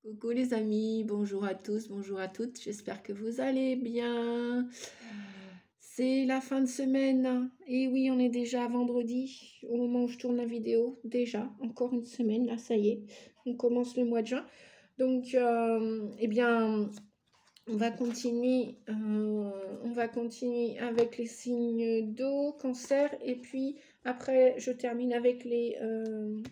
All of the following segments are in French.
Coucou les amis, bonjour à tous, bonjour à toutes, j'espère que vous allez bien. C'est la fin de semaine et oui, on est déjà vendredi au moment où je tourne la vidéo. Déjà, encore une semaine, là ça y est, on commence le mois de juin. Donc, eh bien, on va continuer avec les signes d'eau, cancer, et puis après, je termine avec les...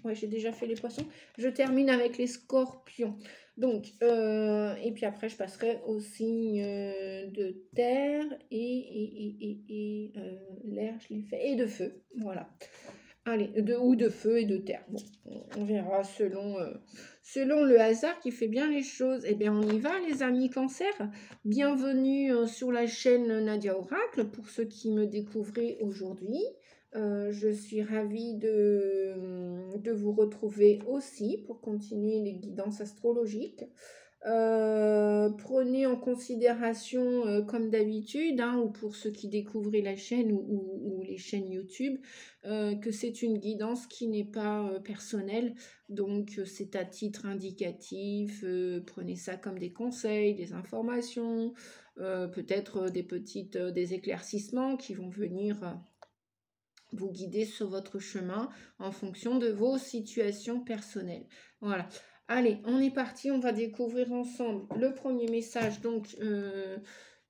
ouais, j'ai déjà fait les poissons. Je termine avec les scorpions. Donc, et puis après, je passerai aux signes de terre et l'air, je l'ai fait, et de feu. Voilà. Allez, ou de feu et de terre. Bon, on verra selon le hasard qui fait bien les choses. Eh bien, on y va, les amis cancer. Bienvenue sur la chaîne Nadia Oracle pour ceux qui me découvrent aujourd'hui. Je suis ravie de vous retrouver aussi pour continuer les guidances astrologiques. Prenez en considération, comme d'habitude, hein, ou pour ceux qui découvrent la chaîne ou les chaînes YouTube, que c'est une guidance qui n'est pas personnelle, donc c'est à titre indicatif. Prenez ça comme des conseils, des informations, peut-être des éclaircissements qui vont venir vous guider sur votre chemin en fonction de vos situations personnelles. Voilà. Allez, on est parti, on va découvrir ensemble le premier message, donc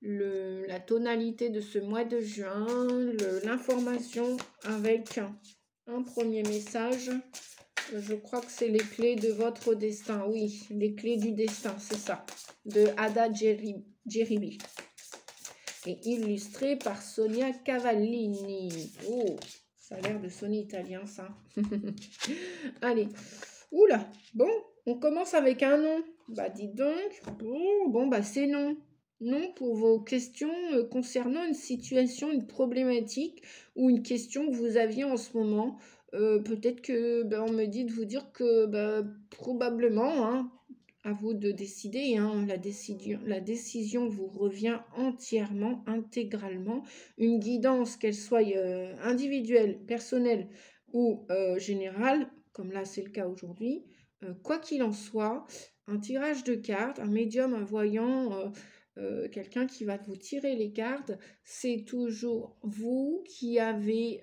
la tonalité de ce mois de juin, l'information avec un premier message. Je crois que c'est les clés de votre destin. Oui, les clés du destin, c'est ça. De Ada Jeribi. Et illustré par Sonia Cavallini. Oh, ça a l'air de sonner italien, ça. Allez. Oula, bon, on commence avec un nom. Bah, dites donc. Bon, bah, c'est non. Non pour vos questions concernant une situation, une problématique ou une question que vous aviez en ce moment. Peut-être que on me dit de vous dire que probablement, hein, à vous de décider, hein, la décision vous revient entièrement, intégralement. Une guidance, qu'elle soit individuelle, personnelle ou générale, comme là c'est le cas aujourd'hui, quoi qu'il en soit, un tirage de cartes, un médium, un voyant, quelqu'un qui va vous tirer les cartes, c'est toujours vous qui avez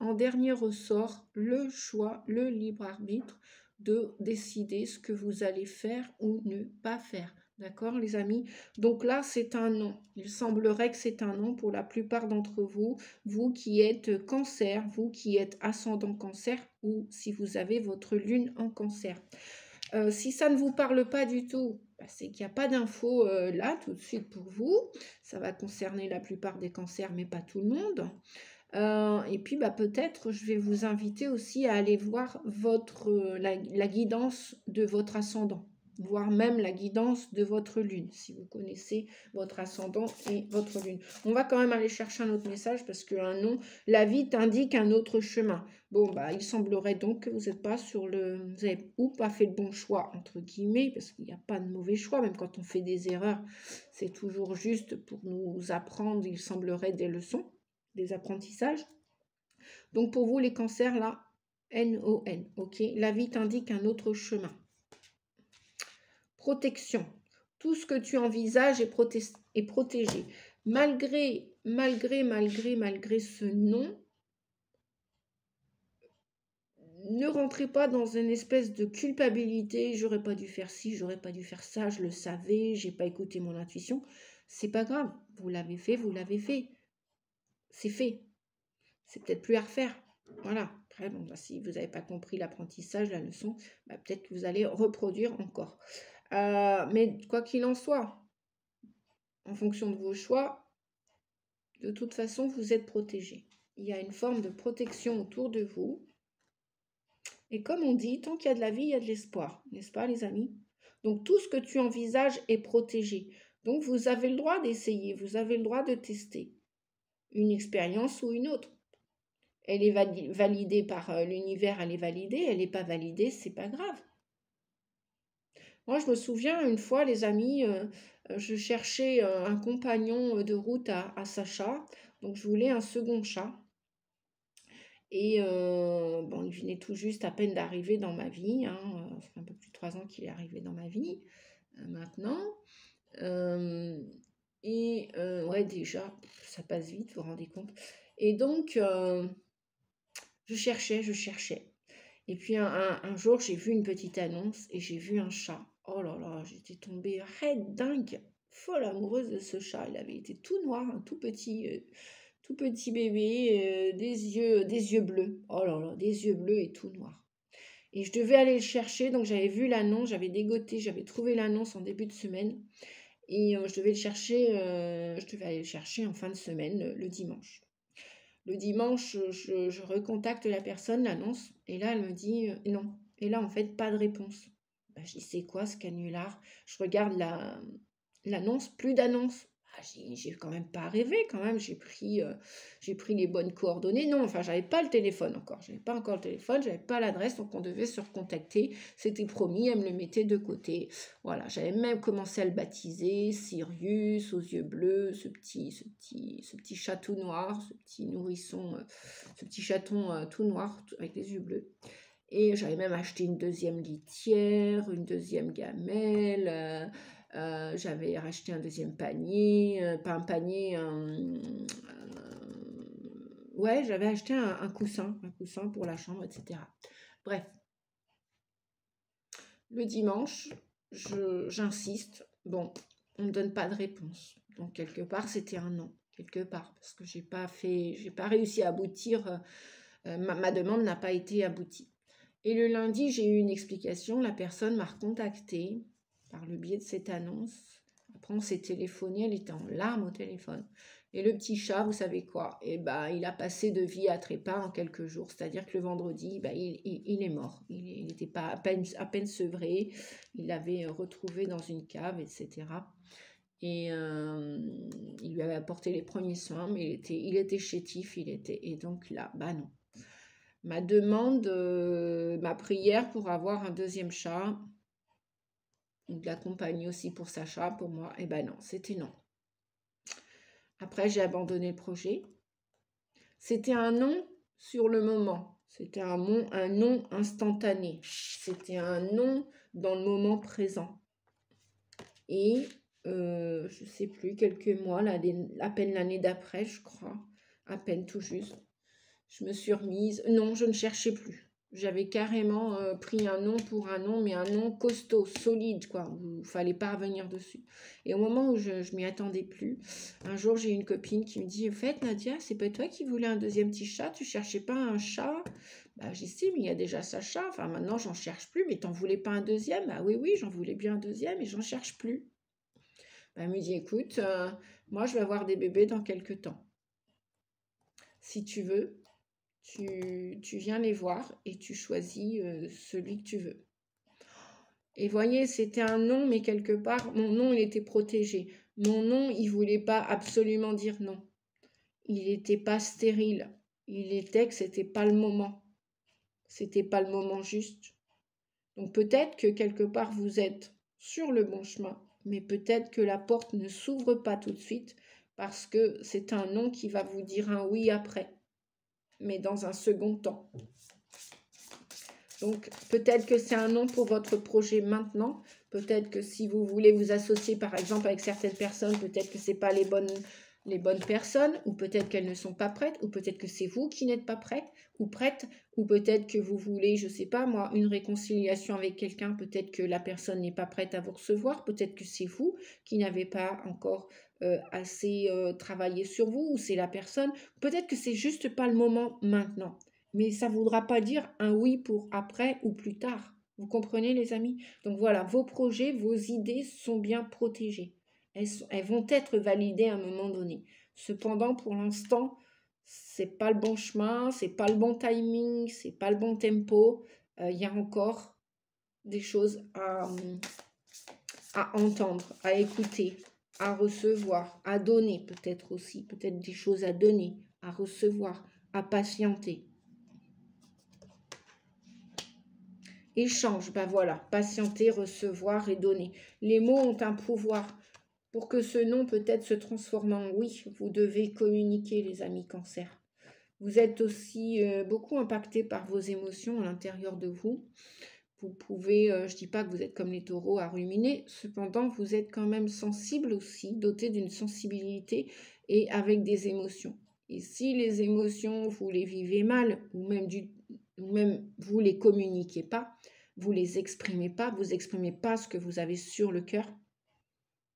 en dernier ressort le choix, le libre arbitre de décider ce que vous allez faire ou ne pas faire. D'accord, les amis? Donc là, c'est un non. Il semblerait que c'est un non pour la plupart d'entre vous. Vous qui êtes cancer, vous qui êtes ascendant cancer ou si vous avez votre lune en cancer. Si ça ne vous parle pas du tout, c'est qu'il n'y a pas d'infos là tout de suite pour vous. Ça va concerner la plupart des cancers, mais pas tout le monde. Et puis peut-être je vais vous inviter aussi à aller voir la guidance de votre ascendant, voire même la guidance de votre lune, si vous connaissez votre ascendant et votre lune. On va quand même aller chercher un autre message parce qu'un nom, la vie t'indique un autre chemin. Bon, il semblerait donc que vous n'êtes pas vous avez ou pas fait le bon choix, entre guillemets, parce qu'il n'y a pas de mauvais choix, même quand on fait des erreurs, c'est toujours juste pour nous apprendre, il semblerait, des leçons, des apprentissages. Donc pour vous les cancers là, N-O-N, ok. La vie t'indique un autre chemin. Protection. Tout ce que tu envisages est protégé. Malgré ce non, ne rentrez pas dans une espèce de culpabilité. J'aurais pas dû faire ci, j'aurais pas dû faire ça, je le savais, j'ai pas écouté mon intuition. C'est pas grave. Vous l'avez fait, vous l'avez fait. C'est fait. C'est peut-être plus à refaire. Voilà. Après, si vous n'avez pas compris l'apprentissage, la leçon, peut-être que vous allez reproduire encore. Mais quoi qu'il en soit, en fonction de vos choix, de toute façon, vous êtes protégé. Il y a une forme de protection autour de vous. Et comme on dit, tant qu'il y a de la vie, il y a de l'espoir. N'est-ce pas, les amis? Donc, tout ce que tu envisages est protégé. Donc, vous avez le droit d'essayer, vous avez le droit de tester une expérience ou une autre. Elle est validée par l'univers, elle est validée. Elle n'est pas validée, c'est pas grave. Moi, je me souviens une fois, les amis, je cherchais un compagnon de route à Sacha. Donc, je voulais un second chat. Et bon, il venait tout juste à peine d'arriver dans ma vie, hein, ça fait un peu plus de 3 ans qu'il est arrivé dans ma vie, maintenant. Ouais, déjà, ça passe vite, vous vous rendez compte. Et donc, je cherchais. Et puis un jour, j'ai vu une petite annonce et j'ai vu un chat. Oh là là, j'étais tombée raide, dingue, folle amoureuse de ce chat. Il avait été tout noir, un tout petit bébé, des yeux bleus. Oh là là, des yeux bleus et tout noir. Et je devais aller le chercher, donc j'avais vu l'annonce, j'avais dégoté, j'avais trouvé l'annonce en début de semaine. Et je devais aller le chercher en fin de semaine, le dimanche. Le dimanche, je recontacte la personne, l'annonce, et là, elle me dit non. Et là, en fait, pas de réponse. Ben, je dis, c'est quoi ce canular? Je regarde l'annonce, plus d'annonce. Ah, j'ai quand même pas rêvé, quand même. J'ai pris les bonnes coordonnées. Non, enfin, j'avais pas le téléphone encore. J'avais pas encore le téléphone, j'avais pas l'adresse, donc on devait se recontacter. C'était promis, elle me le mettait de côté. Voilà, j'avais même commencé à le baptiser, Sirius, aux yeux bleus, ce petit chat tout noir, ce petit nourrisson, ce petit chaton tout noir avec les yeux bleus. Et j'avais même acheté une deuxième litière, une deuxième gamelle, j'avais racheté un deuxième panier, pas un panier, ouais, j'avais acheté un coussin pour la chambre, etc. Bref, le dimanche, j'insiste, bon, on ne me donne pas de réponse. Donc quelque part, c'était un non, quelque part, parce que j'ai pas réussi à aboutir, ma demande n'a pas été aboutie. Et le lundi, j'ai eu une explication. La personne m'a recontactée par le biais de cette annonce. Après, on s'est téléphoné, elle était en larmes au téléphone. Et le petit chat, vous savez quoi? Eh ben, il a passé de vie à trépas en quelques jours. C'est-à-dire que le vendredi, ben, il est mort. Il n'était pas à peine sevré. Il l'avait retrouvé dans une cave, etc. Et il lui avait apporté les premiers soins, mais il était chétif. Et donc là, bah non. Ma demande, ma prière pour avoir un deuxième chat, ou de la compagnie aussi pour sa chat, pour moi, eh ben non, c'était non. Après, j'ai abandonné le projet. C'était un non sur le moment. C'était un non instantané. C'était un non dans le moment présent. Et je ne sais plus, quelques mois, à peine l'année d'après, je crois, à peine tout juste, je me suis remise. Non, je ne cherchais plus. J'avais carrément pris un nom pour un nom, mais un nom costaud, solide, quoi. Il ne fallait pas revenir dessus. Et au moment où je m'y attendais plus, un jour, j'ai une copine qui me dit, au fait, Nadia, c'est pas toi qui voulais un deuxième petit chat? Tu cherchais pas un chat? Bah, j'ai dit, mais il y a déjà sa chat. Enfin, maintenant, j'en cherche plus, mais t'en voulais pas un deuxième? Bah oui, oui, j'en voulais bien un deuxième, et j'en cherche plus. Bah, elle me dit, écoute, moi, je vais avoir des bébés dans quelques temps. Si tu veux, tu viens les voir et tu choisis celui que tu veux. Et voyez, c'était un non, mais quelque part, mon non, il était protégé. Mon non, il voulait pas absolument dire non. Il n'était pas stérile. Il était que c'était pas le moment. C'était pas le moment juste. Donc peut-être que quelque part, vous êtes sur le bon chemin, mais peut-être que la porte ne s'ouvre pas tout de suite parce que c'est un non qui va vous dire un oui après, mais dans un second temps. Donc, peut-être que c'est un non pour votre projet maintenant. Peut-être que si vous voulez vous associer, par exemple, avec certaines personnes, peut-être que ce n'est pas les bonnes personnes, ou peut-être qu'elles ne sont pas prêtes, ou peut-être que c'est vous qui n'êtes pas prête, ou peut-être que vous voulez, je ne sais pas moi, une réconciliation avec quelqu'un, peut-être que la personne n'est pas prête à vous recevoir, peut-être que c'est vous qui n'avez pas encore assez travaillé sur vous, ou c'est la personne, peut-être que c'est juste pas le moment maintenant. Mais ça ne voudra pas dire un oui pour après ou plus tard. Vous comprenez, les amis? Donc voilà, vos projets, vos idées sont bien protégées. Elles vont être validées à un moment donné. Cependant, pour l'instant, c'est pas le bon chemin, c'est pas le bon timing, c'est pas le bon tempo. Il y a encore des choses à entendre, à écouter, à recevoir, à donner peut-être aussi, peut-être des choses à donner, à recevoir, à patienter. Échange, ben voilà, patienter, recevoir et donner. Les mots ont un pouvoir. Pour que ce non peut-être se transforme en oui, vous devez communiquer, les amis cancer. Vous êtes aussi beaucoup impacté par vos émotions à l'intérieur de vous. Vous pouvez, je ne dis pas que vous êtes comme les taureaux à ruminer, cependant vous êtes quand même sensible aussi, doté d'une sensibilité et avec des émotions. Et si les émotions, vous les vivez mal, ou même vous les communiquez pas, vous les exprimez pas, vous exprimez pas ce que vous avez sur le cœur.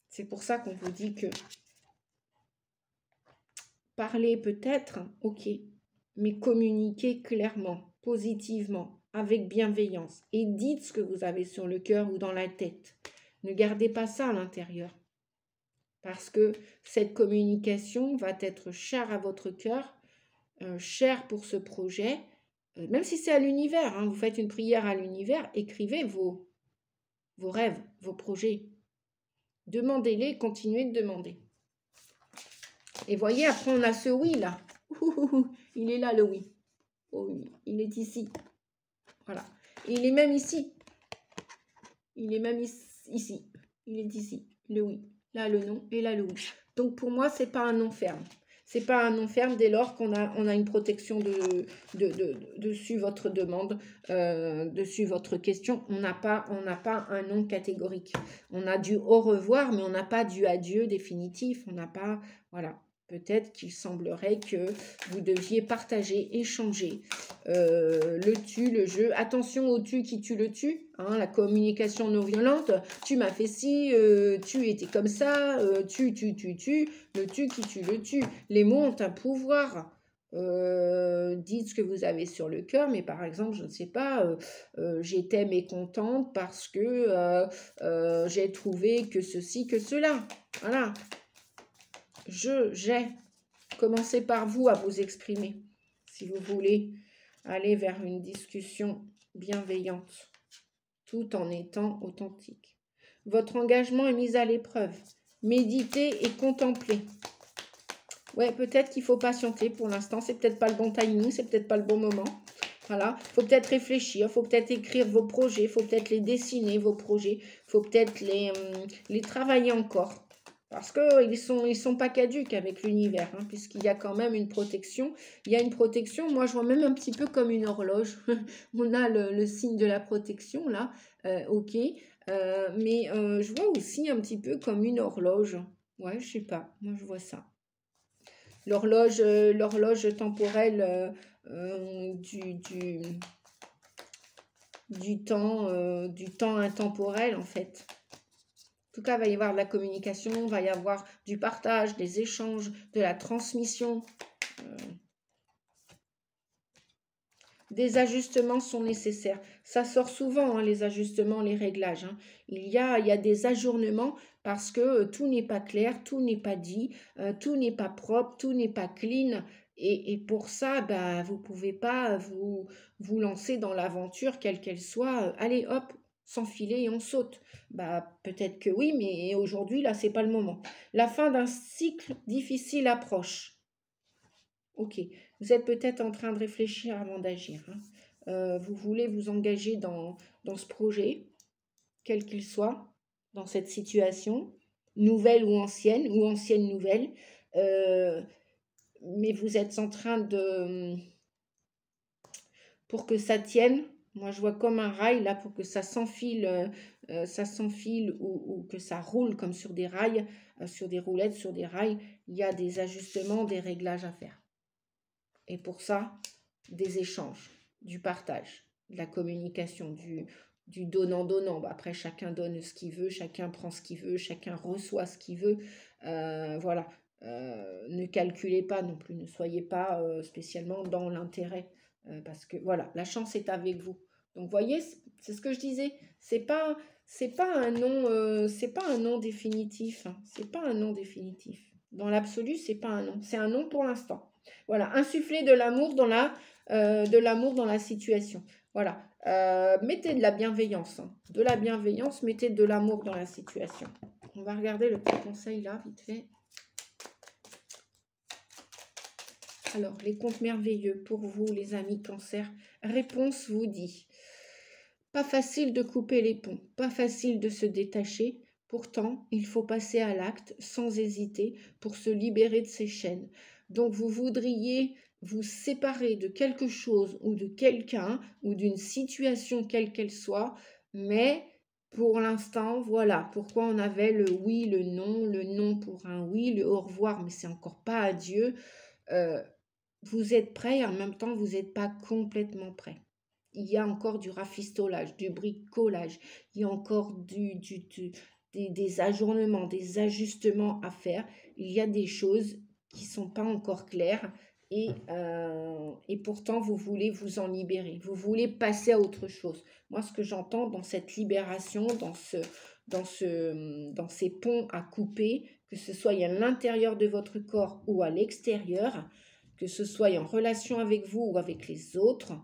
C'est pour ça qu'on vous dit que parler peut-être, ok, mais communiquez clairement, positivement, avec bienveillance. Et dites ce que vous avez sur le cœur ou dans la tête. Ne gardez pas ça à l'intérieur. Parce que cette communication va être chère à votre cœur, chère pour ce projet. Même si c'est à l'univers, hein, vous faites une prière à l'univers, écrivez vos rêves, vos projets. Demandez-les, continuez de demander. Et voyez, après on a ce oui là. Il est là le oui. Oh oui, il est ici. Voilà. Et il est même ici. Il est même ici. Il est ici. Le oui. Là le non et là le oui. Donc pour moi, c'est pas un non ferme. C'est pas un non ferme dès lors qu'on a une protection dessus votre demande, dessus votre question. On n'a pas un non catégorique. On a du au revoir, mais on n'a pas du adieu définitif. On n'a pas, voilà. Peut-être qu'il semblerait que vous deviez partager, échanger le tu, le je. Attention au tu qui tue le tu, hein, la communication non violente. Tu m'as fait ci, tu étais comme ça, tu, le tu qui tue le tu. Les mots ont un pouvoir. Dites ce que vous avez sur le cœur, mais par exemple, je ne sais pas, j'étais mécontente parce que j'ai trouvé que ceci, que cela. Voilà. J'ai. Commencez par vous à vous exprimer, si vous voulez aller vers une discussion bienveillante, tout en étant authentique. Votre engagement est mis à l'épreuve. Méditez et contemplez. Ouais, peut-être qu'il faut patienter pour l'instant. C'est peut-être pas le bon timing, c'est peut-être pas le bon moment. Voilà, il faut peut-être réfléchir, il faut peut-être écrire vos projets, il faut peut-être les dessiner, vos projets, il faut peut-être les travailler encore. Parce qu'ils sont pas caduques avec l'univers, hein, puisqu'il y a quand même une protection. Il y a une protection, moi je vois même un petit peu comme une horloge. On a le signe de la protection là, ok. Mais je vois aussi un petit peu comme une horloge. Ouais, je sais pas, moi je vois ça. L'horloge temporelle du temps intemporel en fait. En tout cas, il va y avoir de la communication, il va y avoir du partage, des échanges, de la transmission. Des ajustements sont nécessaires. Ça sort souvent, hein, les ajustements, les réglages. Hein. Il y a des ajournements parce que tout n'est pas clair, tout n'est pas dit, tout n'est pas propre, tout n'est pas clean. Et pour ça, bah, vous ne pouvez pas vous lancer dans l'aventure, quelle qu'elle soit. Allez, hop, s'enfiler et on saute. Bah, peut-être que oui, mais aujourd'hui, là, c'est pas le moment. La fin d'un cycle difficile approche. Ok, vous êtes peut-être en train de réfléchir avant d'agir. Hein. Vous voulez vous engager dans ce projet, quel qu'il soit, dans cette situation, nouvelle ou ancienne nouvelle. Mais vous êtes en train de... Pour que ça tienne, moi je vois comme un rail là, pour que ça s'enfile ou que ça roule comme sur des rails, sur des roulettes, sur des rails, il y a des ajustements, des réglages à faire. Et pour ça, des échanges, du partage, de la communication, du donnant-donnant. Bah, après, chacun donne ce qu'il veut, chacun prend ce qu'il veut, chacun reçoit ce qu'il veut. Voilà. Ne calculez pas non plus, ne soyez pas spécialement dans l'intérêt. Parce que voilà, la chance est avec vous. Donc, voyez, c'est ce que je disais. C'est pas un non définitif. Hein. C'est pas un non définitif. Dans l'absolu, c'est pas un non. C'est un non pour l'instant. Voilà, insuffler de l'amour dans la situation. Voilà, mettez de la bienveillance. Hein. De la bienveillance, mettez de l'amour dans la situation. On va regarder le petit conseil là, vite fait. Alors, les contes merveilleux pour vous, les amis cancer. Réponse vous dit. Pas facile de couper les ponts, pas facile de se détacher. Pourtant, il faut passer à l'acte sans hésiter pour se libérer de ces chaînes. Donc, vous voudriez vous séparer de quelque chose ou de quelqu'un ou d'une situation quelle qu'elle soit, mais pour l'instant, voilà pourquoi on avait le oui, le non pour un oui, le au revoir, mais c'est encore pas adieu. Vous êtes prêt et en même temps, vous n'êtes pas complètement prêt. Il y a encore du rafistolage, du bricolage, il y a encore des ajournements, des ajustements à faire. Il y a des choses qui ne sont pas encore claires et pourtant vous voulez vous en libérer. Vous voulez passer à autre chose. Moi, ce que j'entends dans cette libération, dans ces ponts à couper, que ce soit à l'intérieur de votre corps ou à l'extérieur, que ce soit en relation avec vous ou avec les autres,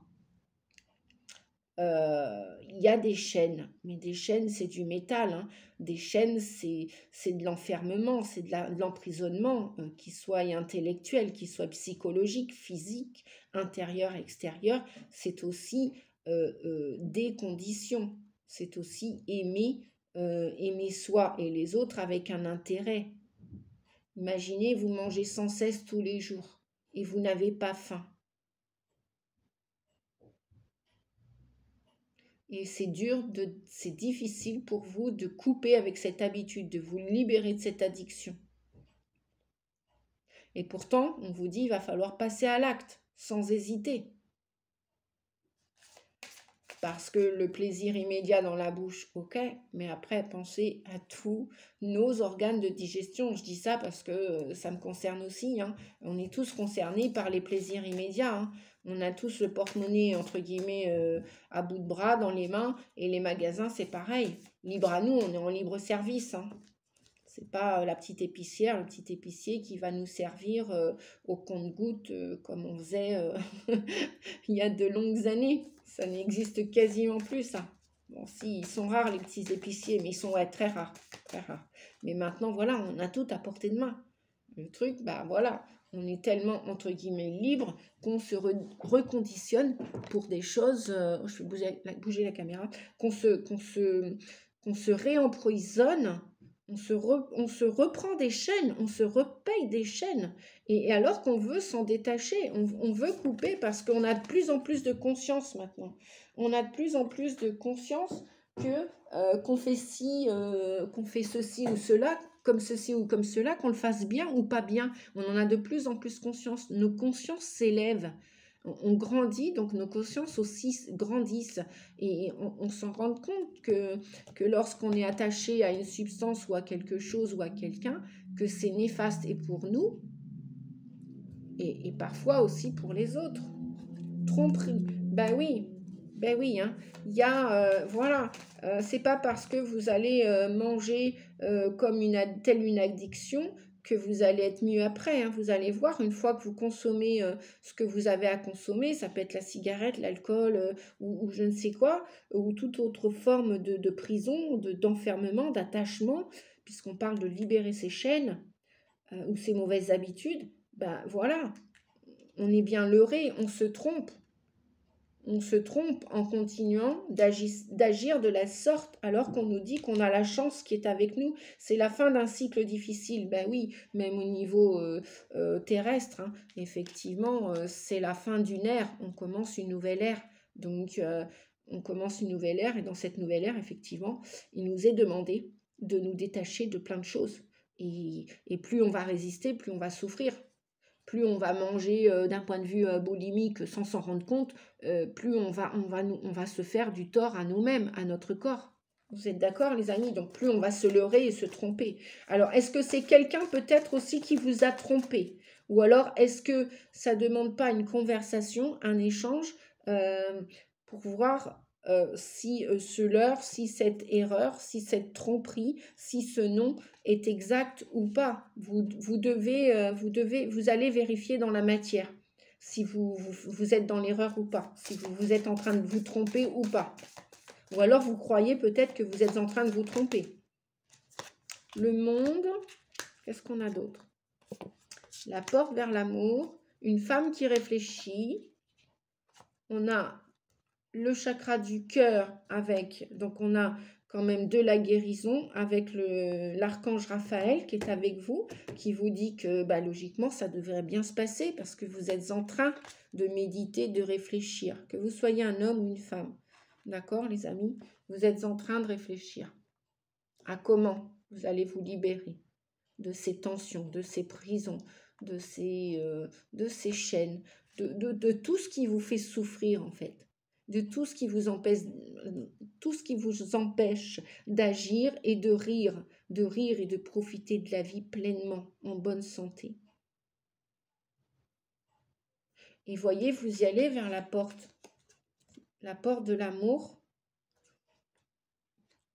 il y a des chaînes, mais des chaînes, c'est du métal, hein. Des chaînes, c'est de l'enfermement, c'est de l'emprisonnement, qu'il soit intellectuel, qu'il soit psychologique, physique, intérieur, extérieur. C'est aussi des conditions. C'est aussi aimer soi et les autres avec un intérêt. Imaginez, vous mangez sans cesse tous les jours et vous n'avez pas faim. Et c'est difficile pour vous de couper avec cette habitude, de vous libérer de cette addiction. Et pourtant, on vous dit, il va falloir passer à l'acte, sans hésiter. Parce que le plaisir immédiat dans la bouche, ok, mais après, pensez à tous nos organes de digestion. Je dis ça parce que ça me concerne aussi, hein. On est tous concernés par les plaisirs immédiats, hein. On a tous le porte-monnaie, entre guillemets, à bout de bras, dans les mains, et les magasins, c'est pareil. Libre à nous, on est en libre service, hein. C'est pas la petite épicière, le petit épicier qui va nous servir au compte-gouttes comme on faisait il y a de longues années. Ça n'existe quasiment plus, ça. Bon, si, ils sont rares, les petits épiciers, mais ils sont très rares, très rares. Mais maintenant, voilà, on a tout à portée de main. Le truc, bah voilà, on est tellement, entre guillemets, libre qu'on se reconditionne pour des choses, je vais bouger la caméra, qu'on se réemprisonne, on se reprend des chaînes, on se repaye des chaînes. Et alors qu'on veut s'en détacher, on veut couper parce qu'on a de plus en plus de conscience maintenant. On a de plus en plus de conscience qu'on fait ceci ou cela, comme ceci ou comme cela, qu'on le fasse bien ou pas bien. On en a de plus en plus conscience. Nos consciences s'élèvent. On grandit, donc nos consciences aussi grandissent. Et on s'en rend compte que lorsqu'on est attaché à une substance ou à quelque chose ou à quelqu'un, que c'est néfaste et pour nous, et parfois aussi pour les autres. Tromperie, ben oui, hein. Il y a, voilà, c'est pas parce que vous allez manger comme telle une addiction que vous allez être mieux après, hein. Vous allez voir, une fois que vous consommez ce que vous avez à consommer, ça peut être la cigarette, l'alcool ou je ne sais quoi, ou toute autre forme de prison, d'enfermement, d'attachement, puisqu'on parle de libérer ses chaînes ou ses mauvaises habitudes, ben voilà, on est bien leurré, on se trompe. On se trompe en continuant d'agir de la sorte alors qu'on nous dit qu'on a la chance qui est avec nous. C'est la fin d'un cycle difficile. Ben oui, même au niveau terrestre, hein, effectivement, c'est la fin d'une ère. On commence une nouvelle ère. Donc, on commence une nouvelle ère et dans cette nouvelle ère, effectivement, il nous est demandé de nous détacher de plein de choses. Et plus on va résister, plus on va souffrir. Plus on va manger d'un point de vue boulimique sans s'en rendre compte, plus on va se faire du tort à nous-mêmes, à notre corps. Vous êtes d'accord, les amis? Donc, plus on va se leurrer et se tromper. Alors, est-ce que c'est quelqu'un peut-être aussi qui vous a trompé? Ou alors, est-ce que ça ne demande pas une conversation, un échange pour voir si ce leurre, si cette erreur, si cette tromperie, si ce non est exact ou pas. Vous allez vérifier dans la matière si vous êtes dans l'erreur ou pas, si vous êtes en train de vous tromper ou pas. Ou alors vous croyez peut-être que vous êtes en train de vous tromper. Le monde, qu'est-ce qu'on a d'autre? La porte vers l'amour, une femme qui réfléchit. On a le chakra du cœur avec, donc on a quand même de la guérison avec l'archange Raphaël qui est avec vous, qui vous dit que bah, logiquement ça devrait bien se passer parce que vous êtes en train de méditer, de réfléchir, que vous soyez un homme ou une femme. D'accord les amis? Vous êtes en train de réfléchir à comment vous allez vous libérer de ces tensions, de ces prisons, de ces chaînes, de tout ce qui vous fait souffrir en fait, de tout ce qui vous empêche d'agir et de rire et de profiter de la vie pleinement, en bonne santé. Et voyez, vous y allez vers la porte de l'amour.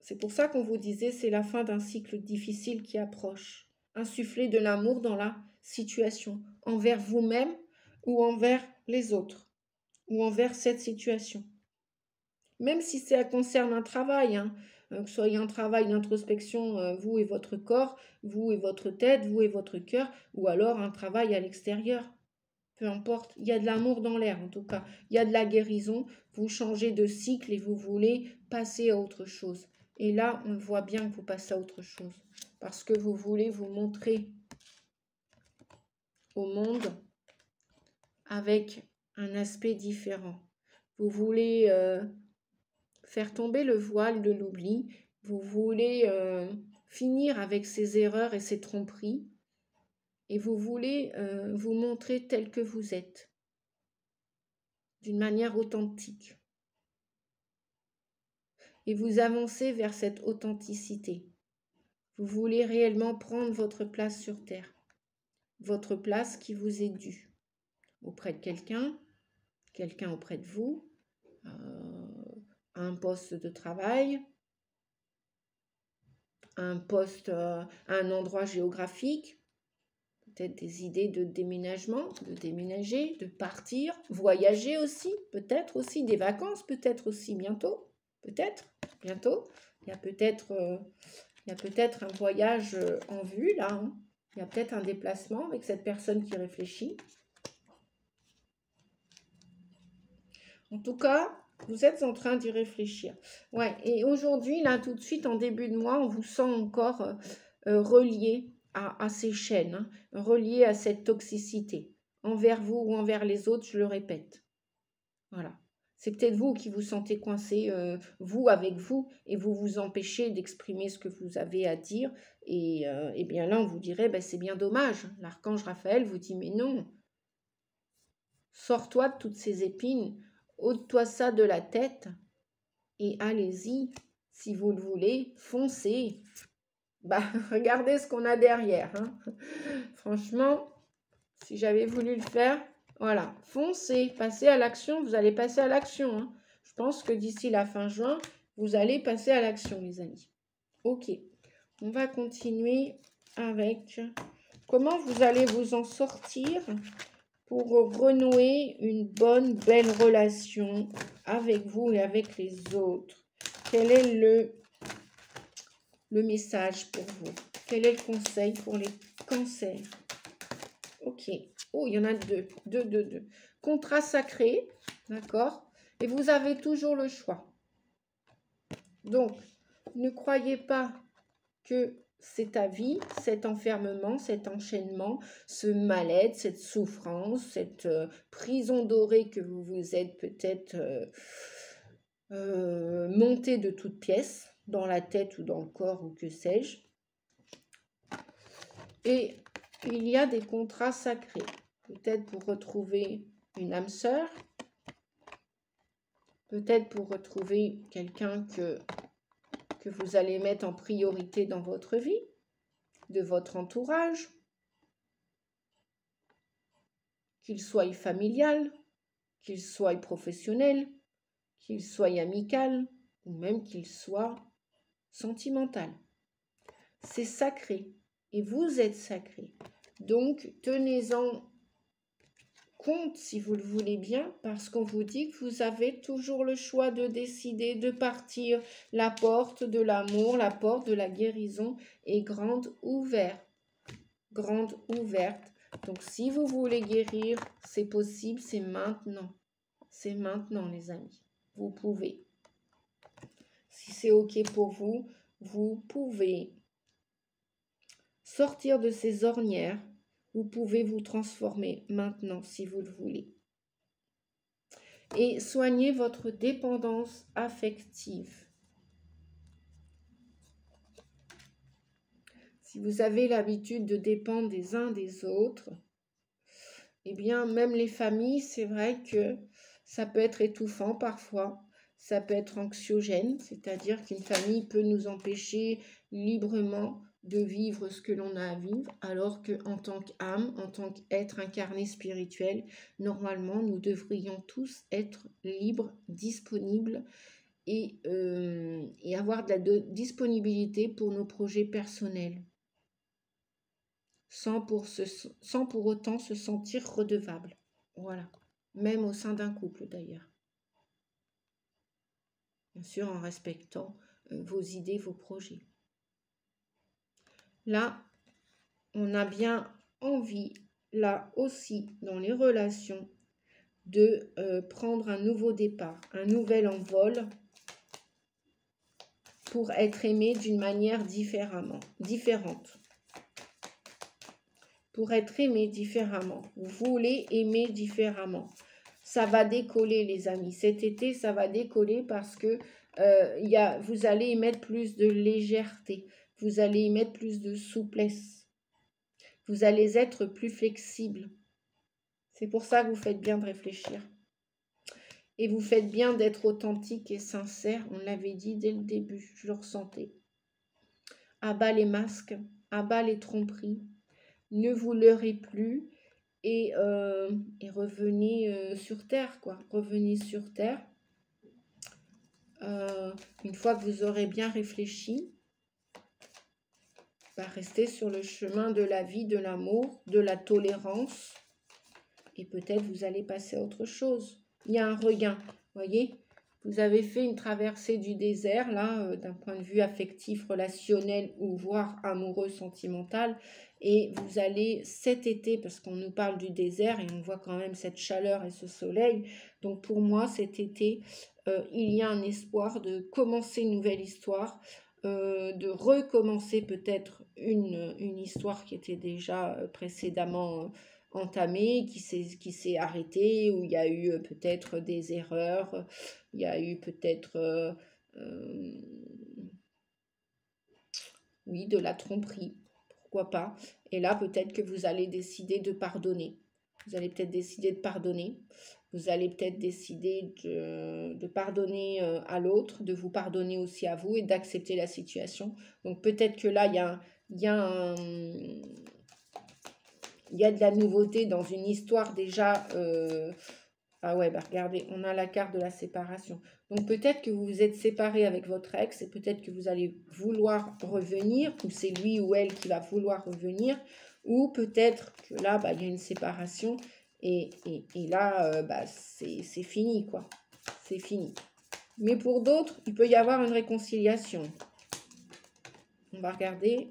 C'est pour ça qu'on vous disait, c'est la fin d'un cycle difficile qui approche. Insuffler de l'amour dans la situation, envers vous-même ou envers les autres, ou envers cette situation. Même si ça concerne un travail, hein, que ce soit un travail d'introspection, vous et votre corps, vous et votre tête, vous et votre cœur, ou alors un travail à l'extérieur. Peu importe, il y a de l'amour dans l'air en tout cas, il y a de la guérison, vous changez de cycle et vous voulez passer à autre chose. Et là, on le voit bien que vous passez à autre chose, parce que vous voulez vous montrer au monde avec un aspect différent. Vous voulez faire tomber le voile de l'oubli, vous voulez finir avec ces erreurs et ces tromperies, et vous voulez vous montrer tel que vous êtes, d'une manière authentique. Et vous avancez vers cette authenticité. Vous voulez réellement prendre votre place sur Terre, votre place qui vous est due, auprès de quelqu'un auprès de vous, à un poste de travail, un poste, à un endroit géographique, peut-être des idées de déménagement, de déménager, de partir, voyager aussi, peut-être aussi des vacances, peut-être aussi bientôt, peut-être, bientôt. Il y a peut-être un voyage en vue là, hein. Il y a peut-être un déplacement avec cette personne qui réfléchit. En tout cas, vous êtes en train d'y réfléchir. Ouais, et aujourd'hui, là, tout de suite, en début de mois, on vous sent encore relié à ces chaînes, hein, relié à cette toxicité, envers vous ou envers les autres, je le répète. Voilà. C'est peut-être vous qui vous sentez coincé, vous avec vous, et vous vous empêchez d'exprimer ce que vous avez à dire. Et bien là, on vous dirait, ben, c'est bien dommage. L'archange Raphaël vous dit, mais non, sors-toi de toutes ces épines, ôte-toi ça de la tête, et allez-y, si vous le voulez, foncez. Bah, regardez ce qu'on a derrière. Hein. Franchement, si j'avais voulu le faire, voilà, foncez, passez à l'action, vous allez passer à l'action. Hein. Je pense que d'ici la fin juin, vous allez passer à l'action, les amis. Ok, on va continuer avec comment vous allez vous en sortir pour renouer une bonne, belle relation avec vous et avec les autres. Quel est le message pour vous? Quel est le conseil pour les cancers? Ok. Oh, il y en a deux. Contrat sacré, d'accord? Et vous avez toujours le choix. Donc, ne croyez pas que c'est ta vie, cet enfermement, cet enchaînement, ce mal-être, cette souffrance, cette prison dorée que vous vous êtes peut-être montée de toutes pièces, dans la tête ou dans le corps ou que sais-je. Et il y a des contrats sacrés, peut-être pour retrouver une âme sœur, peut-être pour retrouver quelqu'un que vous allez mettre en priorité dans votre vie, de votre entourage, qu'il soit familial, qu'il soit professionnel, qu'il soit amical, ou même qu'il soit sentimental. C'est sacré, et vous êtes sacré. Donc, tenez-en compte si vous le voulez bien, parce qu'on vous dit que vous avez toujours le choix de décider de partir. La porte de l'amour, la porte de la guérison est grande ouverte. Grande ouverte. Donc si vous voulez guérir, c'est possible, c'est maintenant. C'est maintenant les amis. Vous pouvez. Si c'est OK pour vous, vous pouvez sortir de ces ornières. Vous pouvez vous transformer maintenant si vous le voulez. Et soigner votre dépendance affective. Si vous avez l'habitude de dépendre des uns des autres, eh bien, même les familles, c'est vrai que ça peut être étouffant parfois. Ça peut être anxiogène, c'est-à-dire qu'une famille peut nous empêcher librement de vivre ce que l'on a à vivre, alors qu'en tant qu'âme, en tant qu'être incarné spirituel, normalement, nous devrions tous être libres, disponibles et avoir de la disponibilité pour nos projets personnels, sans pour autant se sentir redevable. Voilà, même au sein d'un couple d'ailleurs. Bien sûr, en respectant vos idées, vos projets. Là, on a bien envie, là aussi, dans les relations, de prendre un nouveau départ, un nouvel envol pour être aimé d'une manière différente. Pour être aimé différemment. Vous voulez aimer différemment. Ça va décoller, les amis. Cet été, ça va décoller parce que vous allez y mettre plus de légèreté. Vous allez y mettre plus de souplesse. Vous allez être plus flexible. C'est pour ça que vous faites bien de réfléchir. Et vous faites bien d'être authentique et sincère. On l'avait dit dès le début, je le ressentais. À bas les masques, à bas les tromperies. Ne vous leurrez plus et revenez sur terre, quoi. Revenez sur terre. Une fois que vous aurez bien réfléchi, restez sur le chemin de la vie, de l'amour, de la tolérance. Et peut-être vous allez passer à autre chose. Il y a un regain, voyez. Vous avez fait une traversée du désert, là, d'un point de vue affectif, relationnel ou voire amoureux, sentimental. Et vous allez cet été, parce qu'on nous parle du désert et on voit quand même cette chaleur et ce soleil. Donc pour moi, cet été, il y a un espoir de commencer une nouvelle histoire, de recommencer peut-être une histoire qui était déjà précédemment entamée, qui s'est arrêtée, où il y a eu peut-être des erreurs, il y a eu peut-être oui, de la tromperie, pourquoi pas. Et là, peut-être que vous allez décider de pardonner. Vous allez peut-être décider de pardonner. Vous allez peut-être décider de pardonner à l'autre, de vous pardonner aussi à vous et d'accepter la situation. Donc peut-être que là, il y a de la nouveauté dans une histoire déjà. Ah ouais, regardez, on a la carte de la séparation. Donc peut-être que vous vous êtes séparé avec votre ex et peut-être que vous allez vouloir revenir, ou c'est lui ou elle qui va vouloir revenir, ou peut-être que là, il y a une séparation et là, c'est fini, quoi. C'est fini. Mais pour d'autres, il peut y avoir une réconciliation. On va regarder.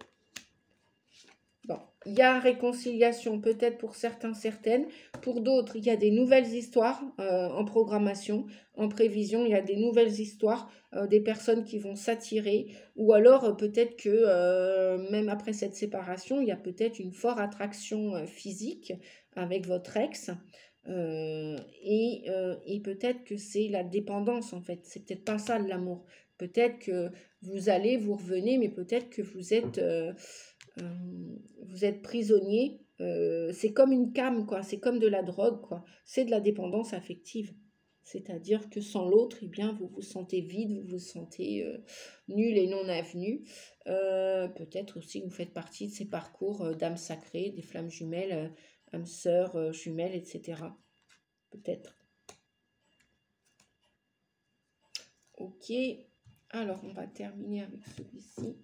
Bon, il y a réconciliation peut-être pour certains, certaines. Pour d'autres, il y a des nouvelles histoires en programmation, en prévision. Il y a des nouvelles histoires, des personnes qui vont s'attirer. Ou alors peut-être que même après cette séparation, il y a peut-être une forte attraction physique avec votre ex. Et peut-être que c'est la dépendance en fait. C'est peut-être pas ça l'amour. Peut-être que vous revenez, mais peut-être que vous êtes prisonnier, c'est comme une came, quoi. C'est comme de la drogue, quoi. C'est de la dépendance affective. C'est-à-dire que sans l'autre, eh bien, vous vous sentez vide, vous vous sentez nul et non avenu. Peut-être aussi que vous faites partie de ces parcours d'âmes sacrées, des flammes jumelles, âmes sœurs, jumelles, etc. Peut-être. Ok. Alors, on va terminer avec celui-ci.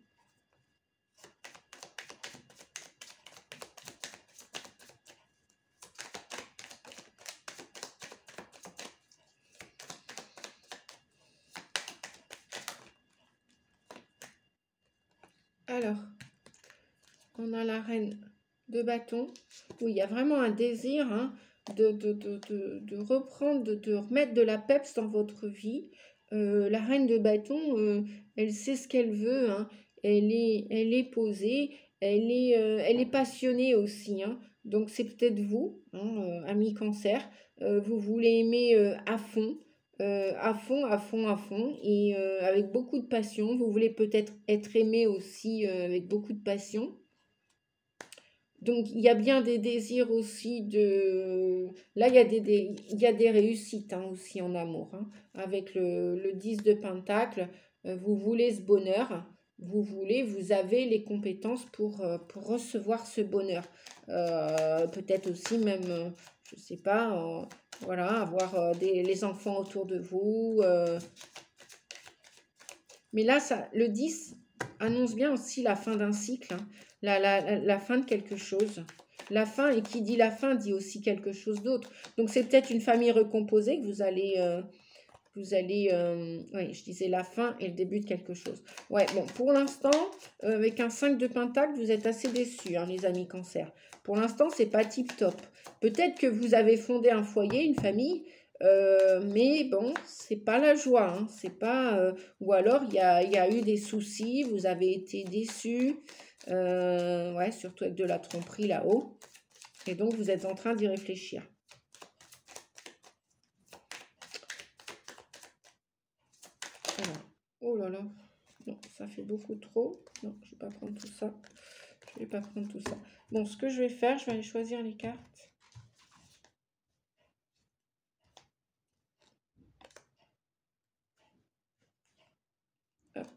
Alors, on a la reine de bâton, où il y a vraiment un désir de reprendre, de remettre de la peps dans votre vie. La reine de bâton, elle sait ce qu'elle veut, hein. Elle est posée, elle est passionnée aussi, hein. Donc c'est peut-être vous, hein, ami Cancer. Vous voulez aimer à fond, à fond, à fond, à fond, et avec beaucoup de passion. Vous voulez peut-être être aimé aussi avec beaucoup de passion. Donc, il y a bien des désirs aussi de... Là, il y a des réussites hein, aussi en amour. Hein. Avec le 10 de Pentacle, vous voulez ce bonheur, vous avez les compétences pour recevoir ce bonheur. Peut-être aussi même, je ne sais pas, voilà, avoir les enfants autour de vous. Mais là, ça, le 10 annonce bien aussi la fin d'un cycle, hein, la fin de quelque chose. La fin, et qui dit la fin, dit aussi quelque chose d'autre. Donc, c'est peut-être une famille recomposée que oui, je disais la fin et le début de quelque chose. Ouais, bon, pour l'instant, avec un 5 de Pentacle, vous êtes assez déçus, hein, les amis Cancer. Pour l'instant, c'est pas tip top. Peut-être que vous avez fondé un foyer, une famille, mais bon, c'est pas la joie, hein, c'est pas... ou alors, il y a eu des soucis, vous avez été déçus, ouais, surtout avec de la tromperie là-haut. Et donc, vous êtes en train d'y réfléchir. Alors, oh là là, non, ça fait beaucoup trop. Non, je ne vais pas prendre tout ça. Je vais pas prendre tout ça. Bon, ce que je vais faire, je vais aller choisir les cartes. Hop.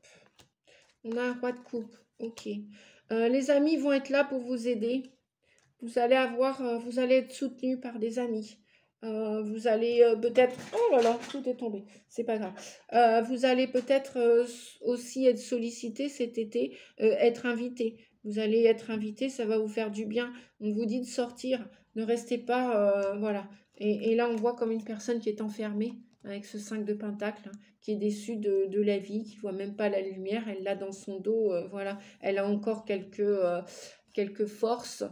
On a un roi de coupe. Ok. Les amis vont être là pour vous aider. Vous allez être soutenu par des amis. Vous allez peut-être... Oh là là, tout est tombé. C'est pas grave. Vous allez peut-être aussi être sollicité cet été, être invité. Vous allez être invité, ça va vous faire du bien. On vous dit de sortir. Ne restez pas... voilà. Et là, on voit comme une personne qui est enfermée avec ce 5 de Pentacle, hein, qui est déçue de la vie, qui voit même pas la lumière. Elle l'a dans son dos. Voilà. Elle a encore quelques forces,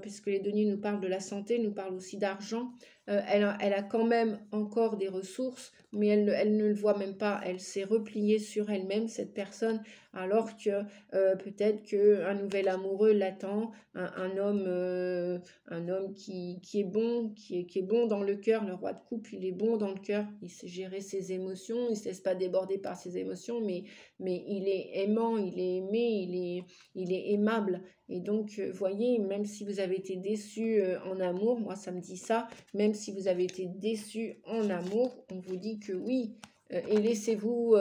puisque les deniers nous parlent de la santé, nous parlent aussi d'argent. Elle a quand même encore des ressources, mais elle ne le voit même pas. Elle s'est repliée sur elle-même, cette personne, alors que peut-être qu'un nouvel amoureux l'attend, un homme qui est bon, qui est bon dans le cœur. Le roi de coupe, il est bon dans le cœur. Il sait gérer ses émotions, il ne se laisse pas déborder par ses émotions, mais il est aimant, il est aimé, il est aimable. Et donc, voyez, même si vous avez été déçu en amour, moi ça me dit ça, même si vous avez été déçu en amour, on vous dit que oui, et laissez-vous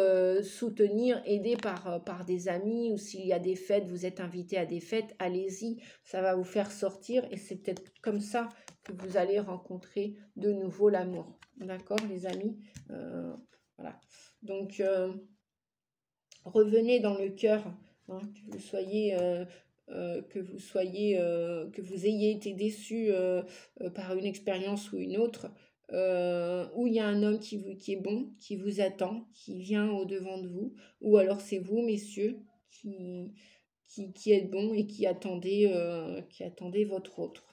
soutenir, aider par des amis, ou s'il y a des fêtes, vous êtes invité à des fêtes, allez-y, ça va vous faire sortir, et c'est peut-être comme ça que vous allez rencontrer de nouveau l'amour. D'accord, les amis? Voilà. Donc, revenez dans le cœur, hein, que vous soyez... que vous ayez été déçu par une expérience ou une autre, où il y a un homme qui est bon, qui vous attend, qui vient au-devant de vous, ou alors c'est vous, messieurs, qui êtes bons et qui attendez votre autre.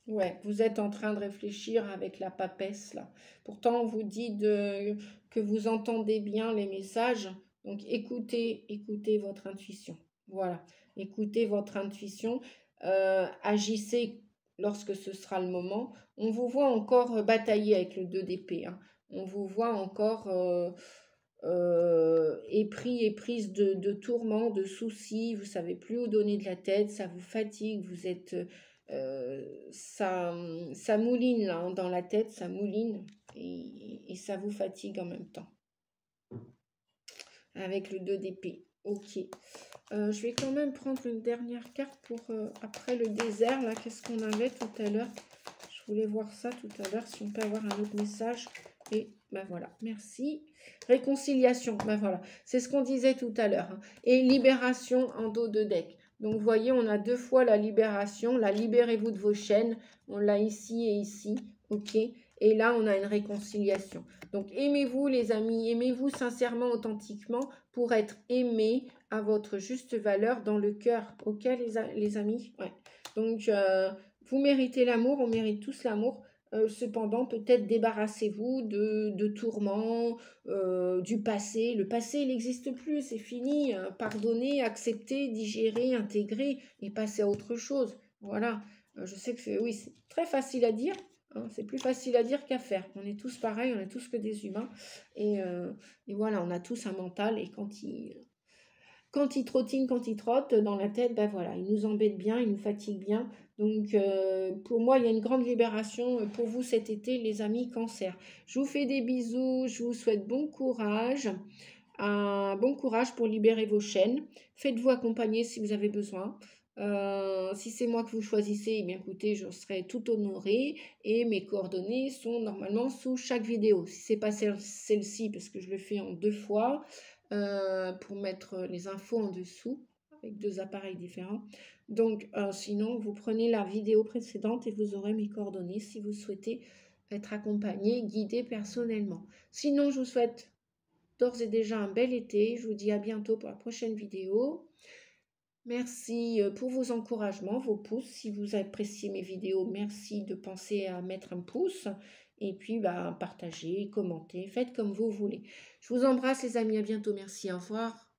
Ouais, vous êtes en train de réfléchir avec la papesse là. Pourtant, on vous dit que vous entendez bien les messages. Donc, écoutez votre intuition. Voilà, écoutez votre intuition. Agissez lorsque ce sera le moment. On vous voit encore batailler avec le 2 d'épée, hein. On vous voit encore épris et prise de tourments, de soucis. Vous savez plus où donner de la tête. Ça vous fatigue. Vous êtes... ça mouline là, hein, dans la tête, ça mouline et ça vous fatigue en même temps. Avec le 2 d'épée. Ok. Je vais quand même prendre une dernière carte pour après le désert. Là, qu'est-ce qu'on avait tout à l'heure? Je voulais voir ça tout à l'heure, si on peut avoir un autre message. Et ben voilà, merci. Réconciliation, ben voilà, c'est ce qu'on disait tout à l'heure, hein. Et libération en dos de deck. Donc, vous voyez, on a 2 fois la libération. Là, libérez-vous de vos chaînes. On l'a ici et ici. OK. Et là, on a une réconciliation. Donc, aimez-vous, les amis. Aimez-vous sincèrement, authentiquement, pour être aimé à votre juste valeur dans le cœur. OK, les amis? Ouais. Donc, vous méritez l'amour. On mérite tous l'amour. Cependant, peut-être débarrassez-vous de tourments, du passé. Le passé, il n'existe plus, c'est fini. Pardonner, accepter, digérer, intégrer et passer à autre chose. Voilà. Je sais que oui, c'est très facile à dire, hein, c'est plus facile à dire qu'à faire. On est tous pareils, on est tous que des humains. Et voilà, on a tous un mental et quand il trottine, quand il trotte dans la tête, ben voilà, il nous embête bien, il nous fatigue bien. Donc, pour moi, il y a une grande libération pour vous cet été, les amis Cancer. Je vous fais des bisous, je vous souhaite bon courage, un bon courage pour libérer vos chaînes. Faites-vous accompagner si vous avez besoin. Si c'est moi que vous choisissez, eh bien écoutez, je serai tout honorée et mes coordonnées sont normalement sous chaque vidéo. Si c'est pas celle-ci, parce que je le fais en 2 fois, pour mettre les infos en dessous avec 2 appareils différents. Donc, sinon, vous prenez la vidéo précédente et vous aurez mes coordonnées si vous souhaitez être accompagné, guidé personnellement. Sinon, je vous souhaite d'ores et déjà un bel été. Je vous dis à bientôt pour la prochaine vidéo. Merci pour vos encouragements, vos pouces. Si vous appréciez mes vidéos, merci de penser à mettre un pouce. Et puis, bah, partagez, commentez, faites comme vous voulez. Je vous embrasse les amis, à bientôt. Merci, au revoir.